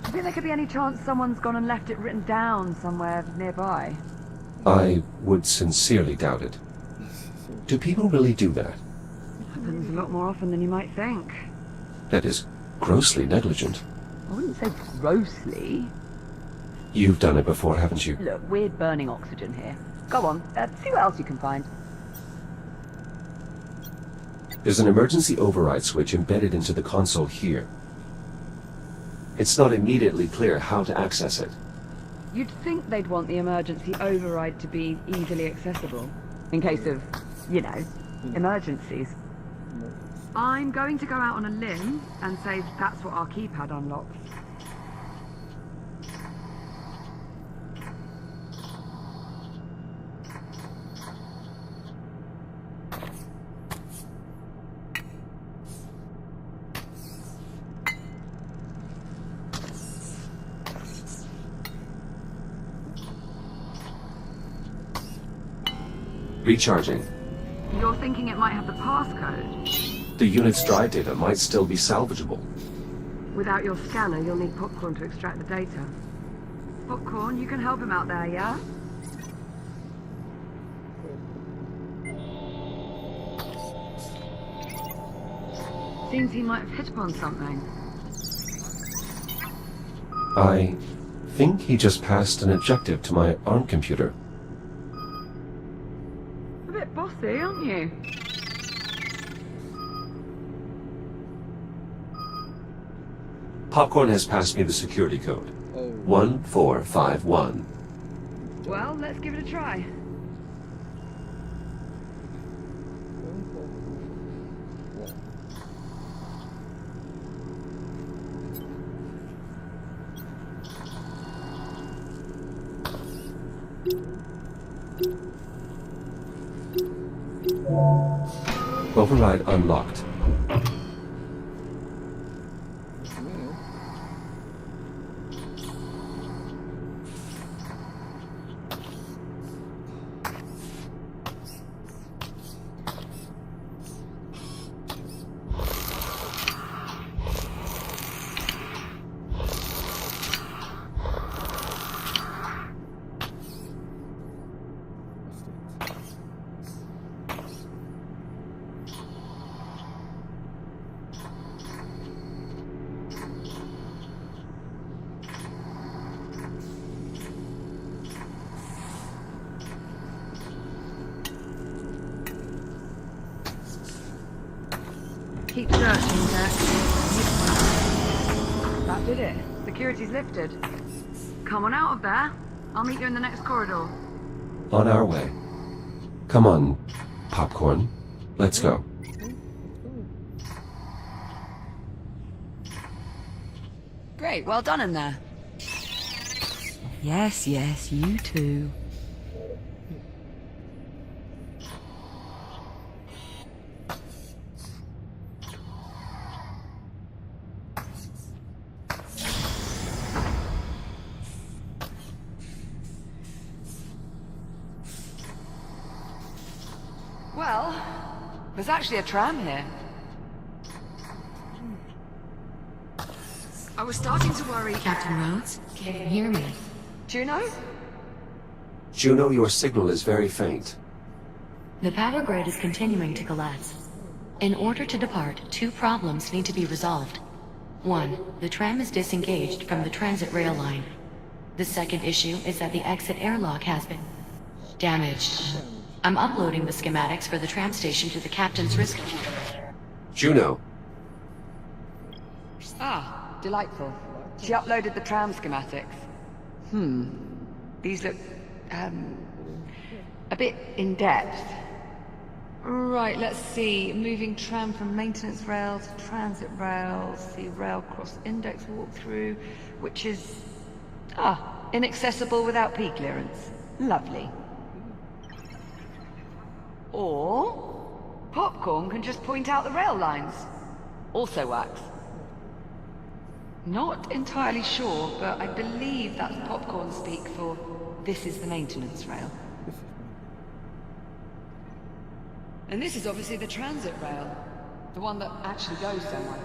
you think there could be any chance someone's gone and left it written down somewhere nearby? I would sincerely doubt it. Do people really do that? Happens a lot more often than you might think. That is grossly negligent. I wouldn't say grossly. You've done it before, haven't you? Look, we're burning oxygen here. Go on, see what else you can find. There's an emergency override switch embedded into the console here. It's not immediately clear how to access it. You'd think they'd want the emergency override to be easily accessible. In case of, you know, emergencies. I'm going to go out on a limb and say that's what our keypad unlocks. Recharging. You're thinking it might have the passcode? The unit's drive data might still be salvageable. Without your scanner, you'll need Popcorn to extract the data. Popcorn, you can help him out there, yeah? Seems he might have hit upon something. I think he just passed an objective to my ARM computer. A bit bossy, aren't you? Popcorn has passed me the security code. Oh. 1451. Well, let's give it a try. Override unlocked. Keep searching, Jack. That did it. Security's lifted. Come on out of there. I'll meet you in the next corridor. On our way. Come on, Popcorn. Let's go. Great, well done in there. Yes, yes, you too. Well, there's actually a tram here. I was starting to worry. Captain Rhodes, can you hear me? Juno? Juno, your signal is very faint. The power grid is continuing to collapse. In order to depart, two problems need to be resolved. One, the tram is disengaged from the transit rail line. The second issue is that the exit airlock has been damaged. I'm uploading the schematics for the tram station to the captain's risk computer. Juno. Ah, delightful. She uploaded the tram schematics. These look, a bit in-depth. Right, let's see. Moving tram from maintenance rail to transit rail. See rail cross index walkthrough, which is, inaccessible without P clearance. Lovely. Or, Popcorn can just point out the rail lines. Also works. Not entirely sure, but I believe that's Popcorn speak for this is the maintenance rail. And this is obviously the transit rail, the one that actually goes somewhere.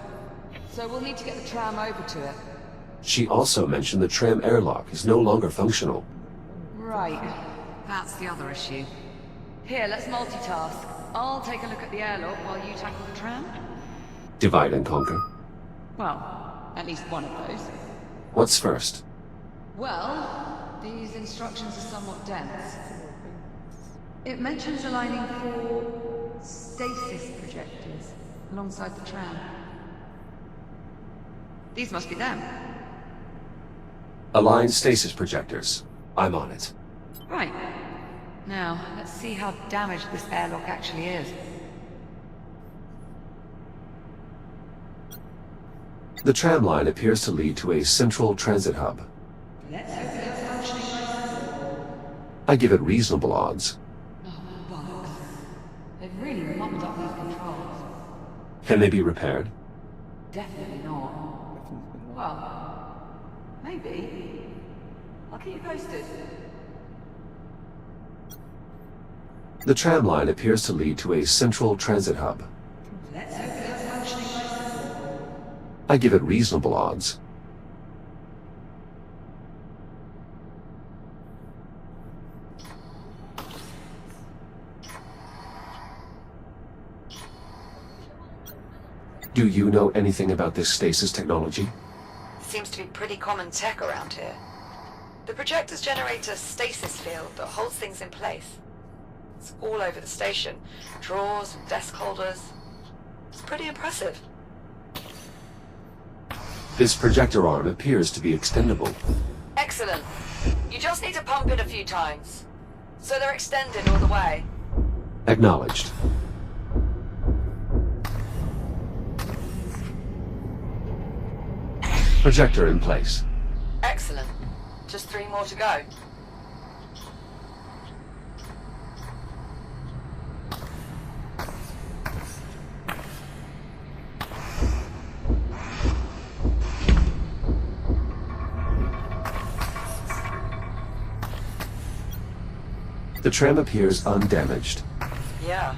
So we'll need to get the tram over to it. She also mentioned the tram airlock is no longer functional. Right, that's the other issue. Here, let's multitask. I'll take a look at the airlock while you tackle the tram. Divide and conquer. Well, at least one of those. What's first? Well, these instructions are somewhat dense. It mentions aligning 4 stasis projectors alongside the tram. These must be them. Align stasis projectors. I'm on it. Right. Now, let's see how damaged this airlock actually is. The tram line appears to lead to a central transit hub. Let's hope it has functioning. I give it reasonable odds. Oh, bollocks. They've really mopped up these controls. Can they be repaired? Definitely not. Well, maybe. I'll keep you posted. The tram line appears to lead to a central transit hub. Let's hope it has functioning. I give it reasonable odds. Do you know anything about this stasis technology? Seems to be pretty common tech around here. The projectors generate a stasis field that holds things in place. It's all over the station. Drawers and desk holders. It's pretty impressive. This projector arm appears to be extendable. Excellent. You just need to pump it a few times. So they're extended all the way. Acknowledged. Projector in place. Excellent. Just 3 more to go. The tram appears undamaged. Yeah.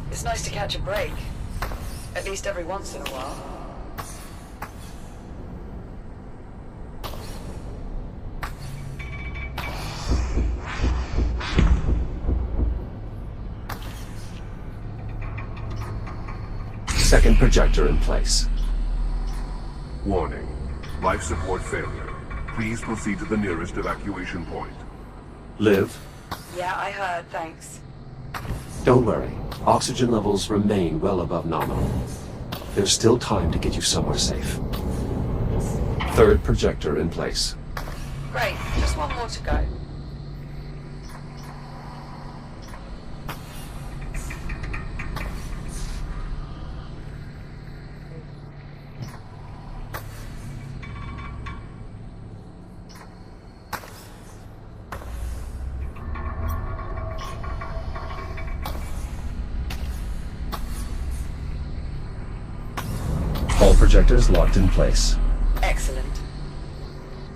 It's nice to catch a break. At least every once in a while. Second projector in place. Warning. Life support failure. Please proceed to the nearest evacuation point. Liv, Yeah, I heard, thanks. don't worry. Oxygen levels remain well above nominal. There's still time to get you somewhere safe. Third projector in place. Great, just 1 more to go. All projectors locked in place. Excellent.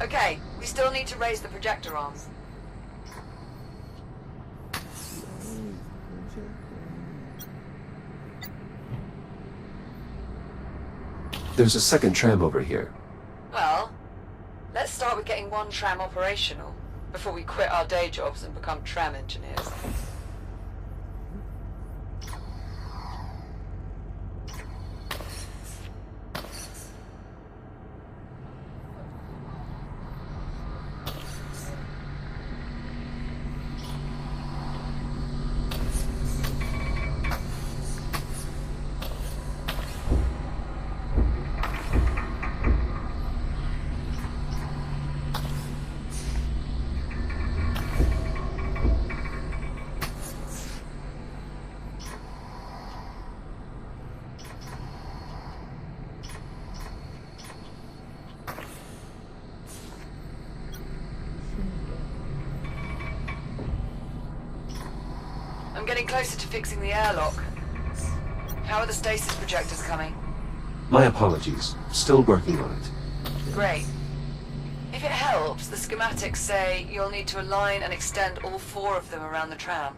Okay, we still need to raise the projector arms. There's a second tram over here. Well, let's start with getting 1 tram operational before we quit our day jobs and become tram engineers. I'm getting closer to fixing the airlock. How are the stasis projectors coming? My apologies. Still working on it. Great. If it helps, the schematics say you'll need to align and extend all 4 of them around the tram.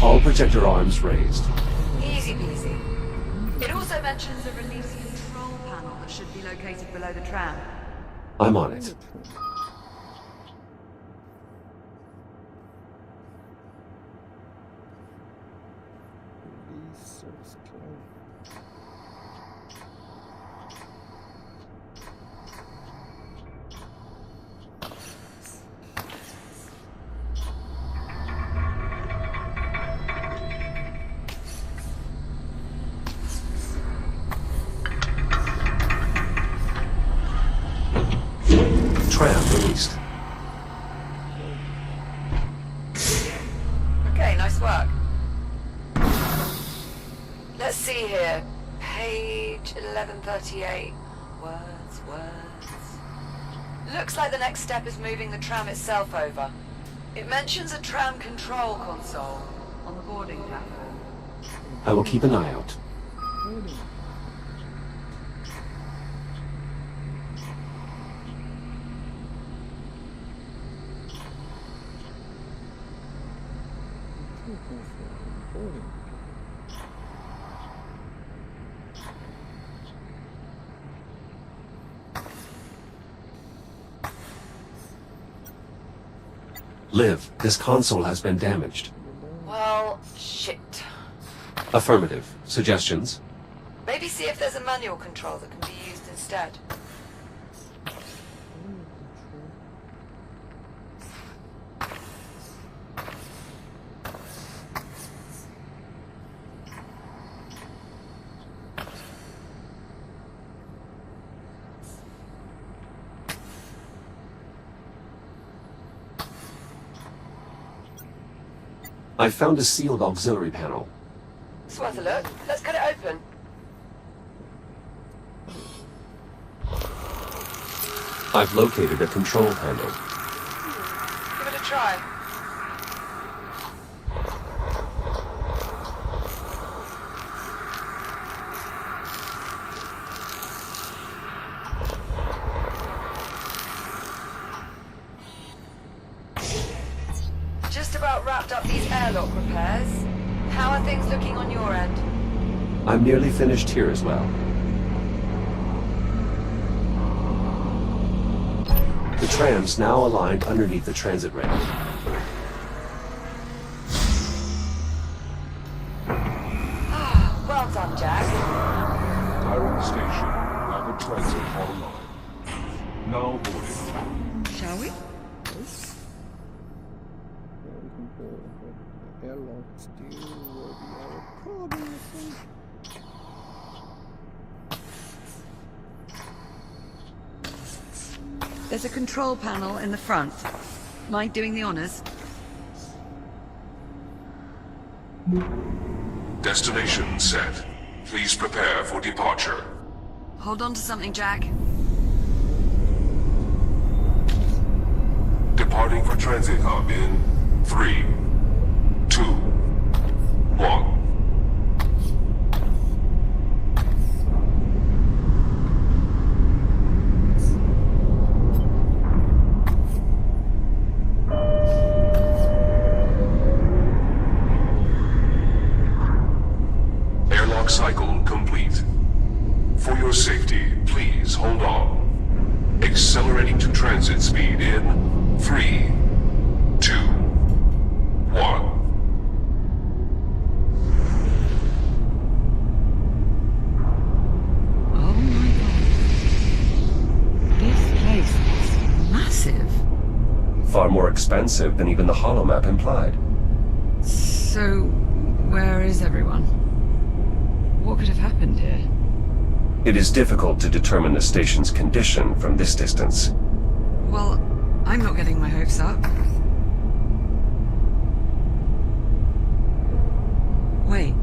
All projector arms raised. Easy peasy. It also mentions a release control panel that should be located below the tram. I'm on it. tram released. Okay, nice work. Let's see here. Page 1138. Words. Looks like the next step is moving the tram itself over. It mentions a tram control console on the boarding platform. I will keep an eye out. Liv, this console has been damaged. Well, shit. Affirmative. Suggestions? Maybe see if there's a manual control that can be used instead. I found a sealed auxiliary panel. It's worth a look. Let's cut it open. I've located a control panel. Give it a try. Just about wrapped up these airlock repairs. How are things looking on your end? I'm nearly finished here as well. The tram's now aligned underneath the transit rail. Well done, Jack. Tyron Station. Rapid transit online. Now boarding. Shall we? Airlock still will be our problem. There's a control panel in the front. Mind doing the honors? Destination set. Please prepare for departure. Hold on to something, Jack. Departing for transit hub in 3, 2, 1. Airlock cycle complete. For your safety, please hold on. Accelerating to transit speed in 3, 2, 1. Oh my god. This place is massive. Far more expensive than even the holomap implied. So, where is everyone? What could have happened here? It is difficult to determine the station's condition from this distance. Well, I'm not getting my hopes up. Wait,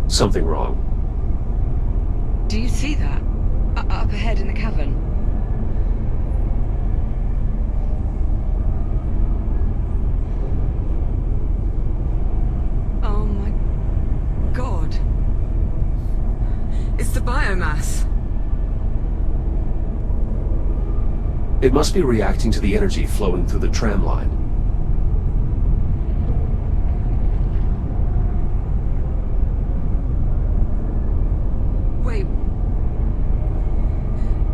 Something wrong. do you see that? Up ahead in the cavern? Oh my god. It's the biomass. It must be reacting to the energy flowing through the tram line. Wait.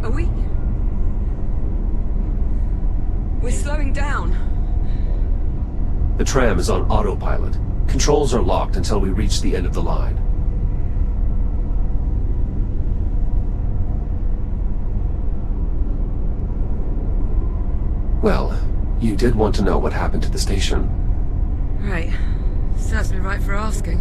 Are we... We're slowing down. The tram is on autopilot. Controls are locked until we reach the end of the line. Well, you did want to know what happened to the station. Right. Serves me right for asking.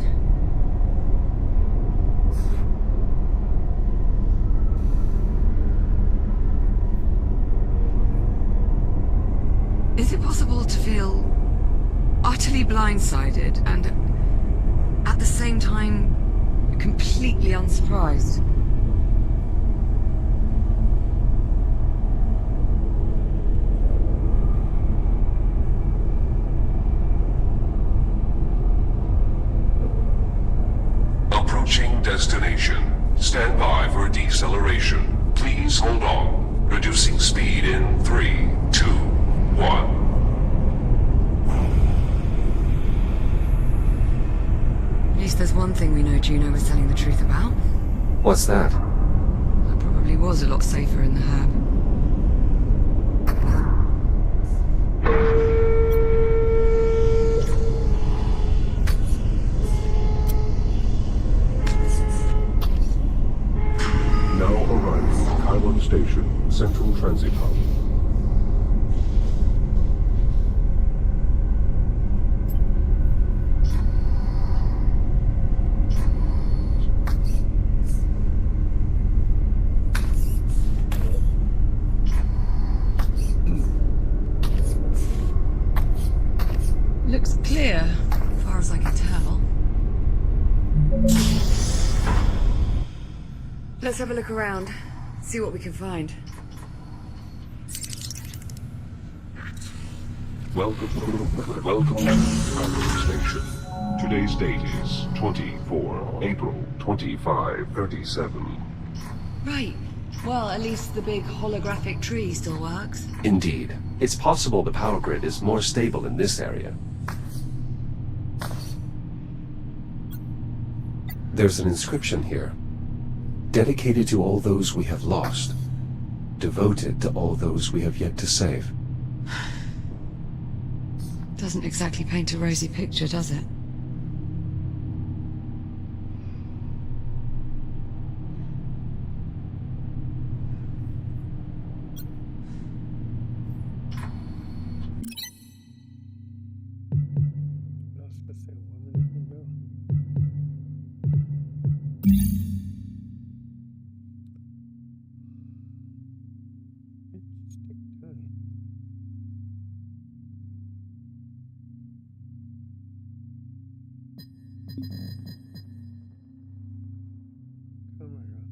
possible to feel utterly blindsided and at the same time completely unsurprised? Approaching destination. Stand by for deceleration. Please hold on. Reducing speed in 3, 2, 1. At least there's one thing we know Juno was telling the truth about. What's that? That probably was a lot safer in the herb. Now arriving at Kylon Station, Central Transit Hub. Looks clear, as far as I can tell. Let's have a look around, see what we can find. Welcome to Kylon Station. Today's date is 24 April 2537. Right. Well, at least the big holographic tree still works. Indeed. It's possible the power grid is more stable in this area. There's an inscription here. Dedicated to all those we have lost. Devoted to all those we have yet to save. Doesn't exactly paint a rosy picture, does it? Lost the same woman as the girl. It's stick time. Come on, girl.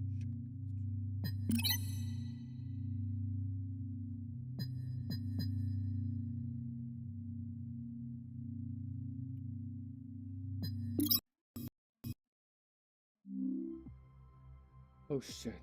Oh shit.